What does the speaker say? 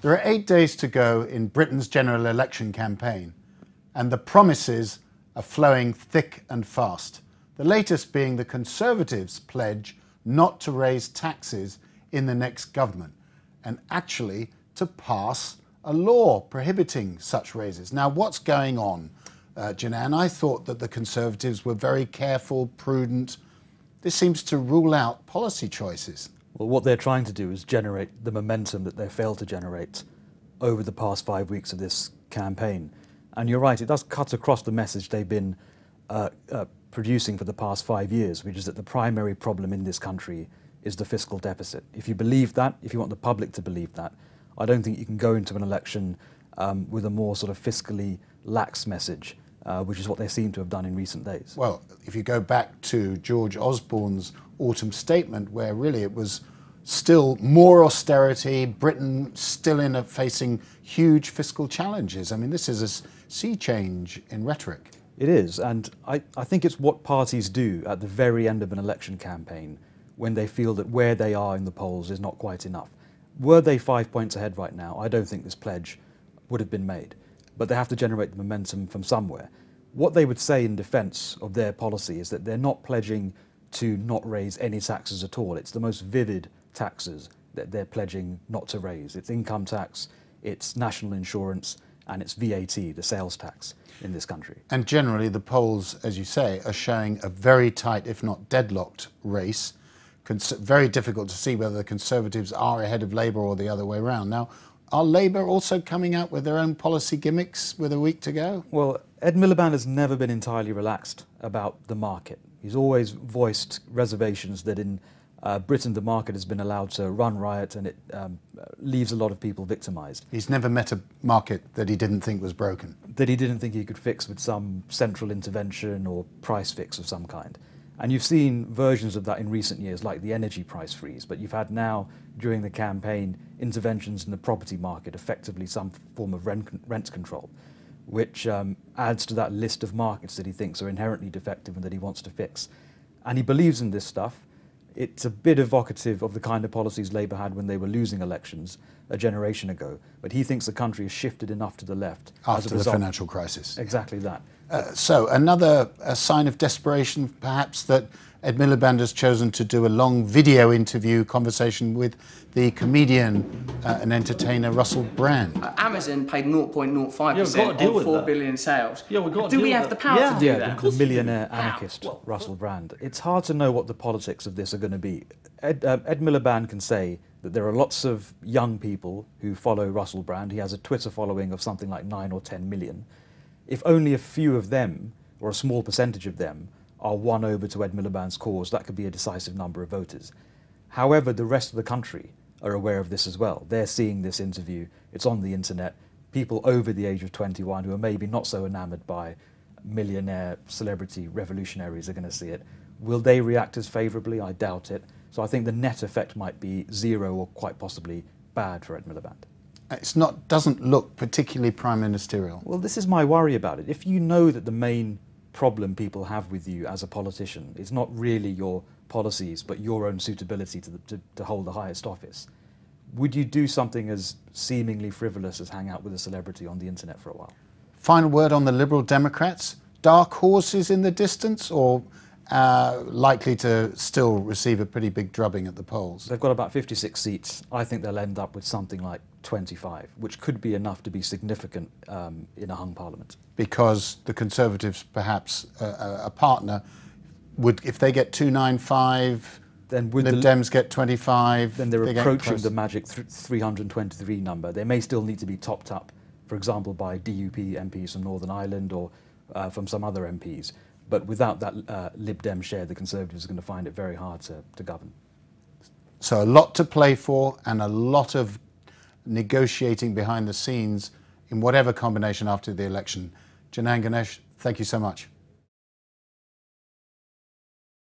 There are 8 days to go in Britain's general election campaign, and the promises are flowing thick and fast. The latest being the Conservatives' pledge not to raise taxes in the next government, and actually to pass a law prohibiting such raises. Now, what's going on, Janan? I thought that the Conservatives were very careful, prudent. This seems to rule out policy choices. Well, what they're trying to do is generate the momentum that they failed to generate over the past 5 weeks of this campaign. And you're right, it does cut across the message they've been producing for the past 5 years, which is that the primary problem in this country is the fiscal deficit. If you believe that, if you want the public to believe that, I don't think you can go into an election with a more sort of fiscally lax message, which is what they seem to have done in recent days. Well, if you go back to George Osborne's autumn statement, where really it was still more austerity, Britain still facing huge fiscal challenges. I mean, this is a sea change in rhetoric. It is, and I think it's what parties do at the very end of an election campaign when they feel that where they are in the polls is not quite enough. Were they 5 points ahead right now, I don't think this pledge would have been made. But they have to generate the momentum from somewhere. What they would say in defence of their policy is that they're not pledging to not raise any taxes at all. It's the most vivid taxes that they're pledging not to raise. It's income tax, it's national insurance, and it's VAT, the sales tax in this country. And generally the polls, as you say, are showing a very tight, if not deadlocked, race. Very difficult to see whether the Conservatives are ahead of Labour or the other way around. Now, are Labour also coming out with their own policy gimmicks with a week to go? Well, Ed Miliband has never been entirely relaxed about the market. He's always voiced reservations that in Britain the market has been allowed to run riot and it leaves a lot of people victimised. He's never met a market that he didn't think was broken. That he didn't think he could fix with some central intervention or price fix of some kind. And you've seen versions of that in recent years, like the energy price freeze, but you've had now, during the campaign, interventions in the property market, effectively some form of rent control, which adds to that list of markets that he thinks are inherently defective and that he wants to fix. And he believes in this stuff. It's a bit evocative of the kind of policies Labour had when they were losing elections a generation ago, but he thinks the country has shifted enough to the left. After the financial crisis. Exactly that. So another sign of desperation, perhaps, that Ed Miliband has chosen to do a long video interview conversation with the comedian and entertainer Russell Brand. Amazon paid 0.05% on 4 billion sales. Yeah, we've got do we have the power to do that? The millionaire anarchist Russell Brand. It's hard to know what the politics of this are going to be. Ed Miliband can say that there are lots of young people who follow Russell Brand. He has a Twitter following of something like 9 or 10 million. If only a few of them, or a small percentage of them, are won over to Ed Miliband's cause, that could be a decisive number of voters. However, the rest of the country are aware of this as well. They're seeing this interview, it's on the internet. People over the age of 21 who are maybe not so enamoured by millionaire celebrity revolutionaries are going to see it. Will they react as favourably? I doubt it. So I think the net effect might be zero or quite possibly bad for Ed Miliband. Doesn't look particularly prime ministerial. Well, this is my worry about it. If you know that the main problem people have with you as a politician is not really your policies, but your own suitability to hold the highest office, would you do something as seemingly frivolous as hang out with a celebrity on the internet for a while? Final word on the Liberal Democrats. Dark horses in the distance, or likely to still receive a pretty big drubbing at the polls? They've got about 56 seats. I think they'll end up with something like 25, which could be enough to be significant in a hung parliament. Because the Conservatives, perhaps a partner, would, if they get 295, then would Lib Dems get 25? Then they're approaching the magic 323 number. They may still need to be topped up, for example, by DUP MPs from Northern Ireland or from some other MPs. But without that Lib Dem share, the Conservatives are going to find it very hard to govern. So a lot to play for and a lot of negotiating behind the scenes in whatever combination after the election. Janan Ganesh, thank you so much.